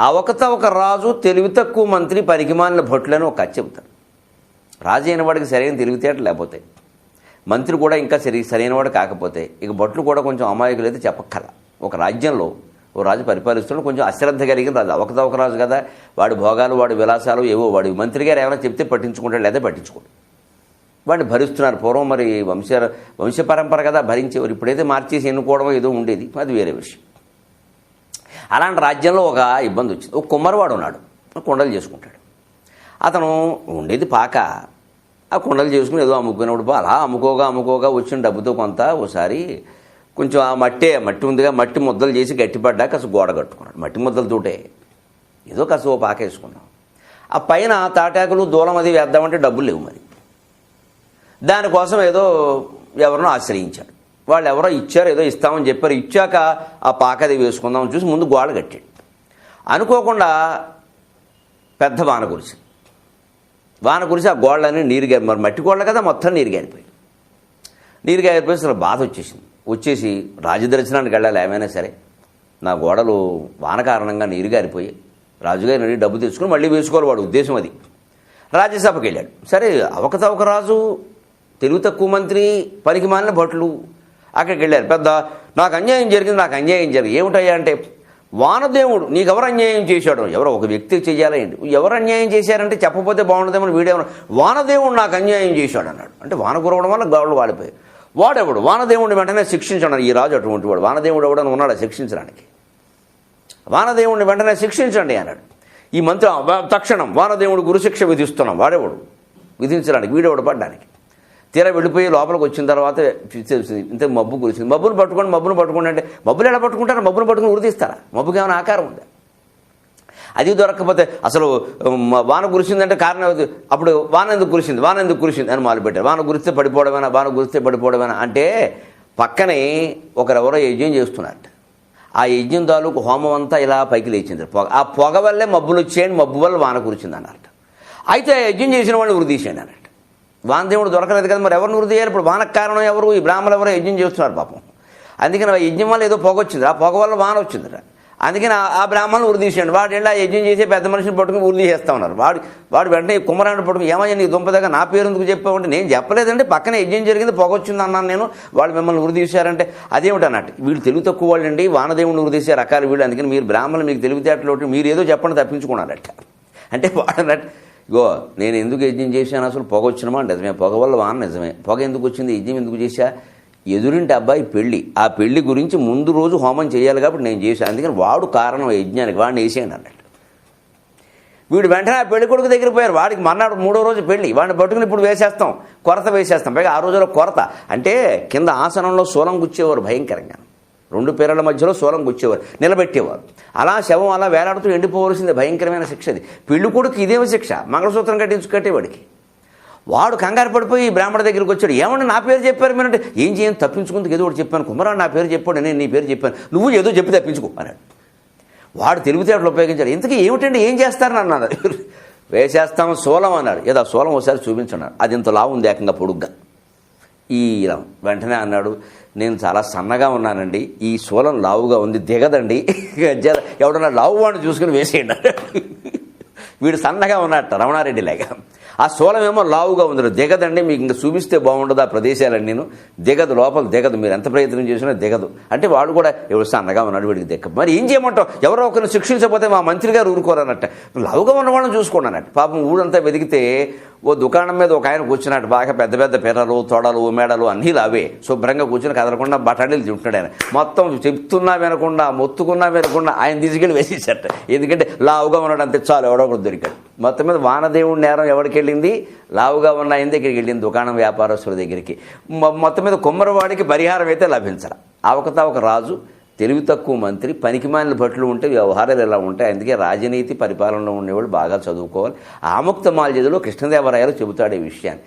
అవకతవక రాజు తెలివి తక్కువ మంత్రి పనికిమాలిన భటులని ఒక కథ చెబుతాడు. రాజు అయిన వాడికి సరైన తెలివితేటలు లేకపోతే, మంత్రి కూడా ఇంకా సరైనవాడు కాకపోతే, ఇక భట్లు కూడా కొంచెం అమాయకులైతే చెప్పక్కల. ఒక రాజ్యంలో ఓ రాజు పరిపాలిస్తున్నాడు, కొంచెం అశ్రద్ధ కలిగిన రాజు, అవకతవక రాజు కదా, వాడి భోగాలు వాడి విలాసాలు ఏవో వాడి మంత్రి గారు ఏమైనా చెప్తే పట్టించుకుంటాడు, లేదా పట్టించుకోడు. వాడిని భరిస్తున్నారు. పూర్వం మరి వంశ పరంపర కదా భరించేవారు. ఇప్పుడైతే మార్చేసి ఎన్నుకోవడం ఏదో ఉండేది, అది వేరే విషయం. అలాంటి రాజ్యంలో ఒక ఇబ్బంది వచ్చింది. ఒక కుమ్మరివాడు ఉన్నాడు, కుండలు చేసుకుంటాడు. అతను ఉండేది పాక, ఆ కుండలు చేసుకుని ఏదో అమ్ముకునేవాడు. అలా అమ్ముకోగా వచ్చిన డబ్బుతో కొంత ఓసారి కొంచెం ఆ మట్టి ఉందిగా, మట్టి ముద్దలు చేసి గట్టిపడ్డా కాస్త గోడ కట్టుకున్నాడు. మట్టి ముద్దలతోటే ఏదో కాస్త ఓ పాక వేసుకున్నాం. ఆ పైన తాటాకులు దూలం అది వేద్దామంటే డబ్బులు లేవు. మరి దానికోసం ఏదో ఎవరినో ఆశ్రయించాడు. వాళ్ళు ఎవరో ఇచ్చారు, ఏదో ఇస్తామని చెప్పారు. ఇచ్చాక ఆ పాకది వేసుకుందామని చూసి ముందు గోడ కట్టాడు. అనుకోకుండా పెద్ద వాన కురిసి ఆ గోడలన్నీ నీరు గారి, మరి మట్టి గోడలు కదా, మొత్తం నీరు గారిపోయి అసలు బాధ వచ్చేసి రాజదర్శనానికి వెళ్ళాలి. ఏమైనా సరే నా గోడలు వాన కారణంగా నీరు గారిపోయి రాజుగారి నుండి డబ్బు తెచ్చుకుని మళ్ళీ వేసుకోవాలి, వాడు ఉద్దేశం అది. రాజ్యసభకి వెళ్ళాడు. సరే అవకతవక రాజు, తెలివి తక్కువ మంత్రి, పనికి మాలిన భట్లు అక్కడికి వెళ్ళారు. పెద్ద నాకు అన్యాయం జరిగింది. ఏమిటయ్యా అంటే, వానదేవుడు నీకెవరు అన్యాయం చేశాడు? ఎవరో ఒక వ్యక్తికి చెయ్యాలండి. ఎవరు అన్యాయం చేశారంటే చెప్పకపోతే బాగుండదేమని వీడేమన్నా, వానదేవుడు నాకు అన్యాయం చేశాడు అన్నాడు. అంటే వాన కురవడం వల్ల గోడలు వాడిపోయాయి. వాడెవడు? వానదేవుడిని వెంటనే శిక్షించడం. ఈ రాజు అటువంటి వాడు. వానదేవుడు ఎవడని ఉన్నాడా శిక్షించడానికి? వానదేవుడిని వెంటనే శిక్షించండి అన్నాడు. ఈ మంత్రి తక్షణం వానదేవుడు గురుశిక్ష విధిస్తున్నాం. వాడేవాడు విధించడానికి, వీడేవాడు పడ్డానికి. తీరా వెళ్ళిపోయి లోపలికి వచ్చిన తర్వాత ఇంత మబ్బు కురిసింది. మబ్బును పట్టుకోండి అంటే మబ్బులు ఎలా పట్టుకుంటారు? మబ్బును పట్టుకుని ఉరితీస్తారా? మబ్బుకి ఏమైనా ఆకారం ఉందా? అది దొరకకపోతే అసలు వాన కురిసిందంటే కారణం, అప్పుడు వాన ఎందుకు కురిసింది అని మొదలుపెట్టారు. వాన కురిస్తే పడిపోవడమేనా అంటే పక్కనే ఒకరెవరో యజ్ఞం చేస్తున్నట్టు. ఆ యజ్ఞం తాలూకు హోమం అంతా ఇలా పైకి లేచింది. ఆ పొగ వల్లే మబ్బులు వచ్చేయండి, మబ్బు వల్ల వాన కురిసింది అన్నట్టు. అయితే యజ్ఞం చేసిన వాడిని ఉరితీసేయండి అన్నట్టు. వానదేవుడు దొరకలేదు కదా, మరి ఎవరిని వృద్ధి చేయాలి? ఇప్పుడు వానకు కారణం ఎవరు? ఈ బ్రాహ్మణులు ఎవరో యజ్ఞం చేస్తున్నారు పాపం. అందుకని ఆ యజ్ఞం వల్ల ఏదో పొగ వచ్చింది, ఆ పొగ వల్ల వాన వచ్చిందిట. అందుకని ఆ బ్రాహ్మణులు ఉరిదీసేయండి. వాడు వెళ్ళి ఆ యజ్ఞం చేసే పెద్ద మనిషిని పట్టుకుని ఉరిదీసేస్తా ఉన్నారు. వాడు వెంటనే కుమ్మరాన్ని పట్టుకుని, ఏమయ్యా నీకు దుంపదగా నా పేరు ఎందుకు చెప్పావంటే, నేను చెప్పలేదంటే పక్కన యజ్ఞం జరిగింది, పొగ వచ్చింది అన్నాను నేను, వాళ్ళు మిమ్మల్ని ఉరిదీశారంటే అదేమిటి అన్నట్టు. వీళ్ళు తెలివి తక్కువ వాళ్ళు అండి, వానదేవుడిని ఉరిదీసే రకాలు వీళ్ళు. అందుకని మీరు బ్రాహ్మణులు, మీకు తెలివితేటలు మీరు ఏదో చెప్పండి తప్పించుకున్నారట. అంటే వాడన్నట్టు, ఇగో నేను ఎందుకు యజ్ఞం చేశాను, అసలు పొగ వచ్చినమా నిజమే, పొగ వల్ల వాన నిజమే, పొగ ఎందుకు వచ్చింది, యజ్ఞం ఎందుకు చేశా, ఎదురింటి అబ్బాయి పెళ్ళి, ఆ పెళ్లి గురించి ముందు రోజు హోమం చేయాలి కాబట్టి నేను చేశాను, అందుకని వాడు కారణం యజ్ఞానికి, వాడిని వేసేయండి అన్నట్టు. వీడు వెంటనే ఆ పెళ్లి కొడుకు దగ్గర పోయారు. వాడికి మన్నాడు 3వ రోజు పెళ్లి, వాడిని పట్టుకుని ఇప్పుడు కొరత వేసేస్తాం. పైగా ఆ రోజులో కొరత అంటే కింద ఆసనంలో శూలం గుచ్చేవారు భయంకరంగా, 2 పేర్ల మధ్యలో శూలం గుచ్చేవారు, నిలబెట్టేవారు. అలా శవం అలా వేలాడుతూ ఎండిపోవలసిందే, భయంకరమైన శిక్ష అది. పెళ్లి కొడుకు ఇదేమో శిక్ష, మంగళసూత్రం కట్టేవాడికి. వాడు కంగారు పడిపోయి బ్రాహ్మణ దగ్గరికి వచ్చాడు. ఏమన్నా నా పేరు చెప్పారు మీరంటే, ఏం చేయను తప్పించుకుందుకు ఏదో ఒకటి చెప్పాను, కుమ్మరాడు నా పేరు చెప్పాడు, నేను నీ పేరు చెప్పాను, నువ్వు ఏదో చెప్పి తప్పించుకో అన్నాడు. వాడు తెలివితేటలు ఉపయోగించాడు. ఇంతకీ ఏమిటండి, ఏం చేస్తారని అన్నారు. వేసేస్తాము శూలం అన్నాడు. ఏదో ఆ శూలం ఒకసారి చూపించన్నాడు. అది ఇంత లావు ఉంది, ఏకంగా పొడుగ్గా. ఈ వెంటనే అన్నాడు, నేను చాలా సన్నగా ఉన్నానండి, ఈ శూలం లావుగా ఉంది, దిగదండి, ఎవడన్నా లావు వాడిని చూసుకుని వేసేయండి. వీడు సన్నగా ఉన్నట్ట రమణారెడ్డి లాగా. ఆ శూలం ఏమో లావుగా ఉంది, దిగదండి, మీకు ఇంకా చూపిస్తే బాగుండదు ఆ ప్రదేశాలని, నేను దిగదు, లోపల దిగదు, మీరు ఎంత ప్రయత్నం చేసినా దిగదు అంటే వాడు కూడా ఎవరు సన్నగా ఉన్నాడు, వీడికి దిక్క. మరి ఏం చేయమంటావు, ఎవరో ఒకరిని శిక్షించకపోతే మా మంత్రి గారు ఊరుకోరన్నట్ట. లావుగా ఉన్న వాళ్ళని చూసుకోండి అన్నట్టు. పాపం ఊరంతా వెతికితే ఓ దుకాణం మీద ఒక ఆయన కూర్చున్నట్టు, బాగా పెద్ద పెద్ద పెర్రలు, తొడలు, మేడలు అన్నీ లావే, శుభ్రంగా కూర్చుని కదలకుండా బఠానీలు తింటున్నాడు ఆయన. మొత్తం చెప్తున్నా వినకుండా, మొత్తుకున్నా వినకుండా ఆయన తీసుకెళ్ళి వేసేసట. ఎందుకంటే లావుగా ఉన్నాడు అంతే చాలు, ఎవడో ఒకటి దొరికాడు. మొత్తం మీద వానదేవుడి నేరం ఎవరికి వెళ్ళింది, లావుగా ఉన్న ఆయన దగ్గరికి వెళ్ళింది, దుకాణం వ్యాపారస్తుల దగ్గరికి. మొత్తం మీద కుమ్మరవాడికి పరిహారం అయితే లభించాల. అవకతవక రాజు, తెలివి తక్కువ మంత్రి, పనికిమాలిన భట్లు ఉంటే వ్యవహారాలు ఎలా ఉంటాయి. అందుకే రాజనీతి పరిపాలనలో ఉండేవాళ్ళు బాగా చదువుకోవాలి. ఆముక్త మాల్యదలో కృష్ణదేవరాయలు చెబుతాడు ఈ విషయాన్ని.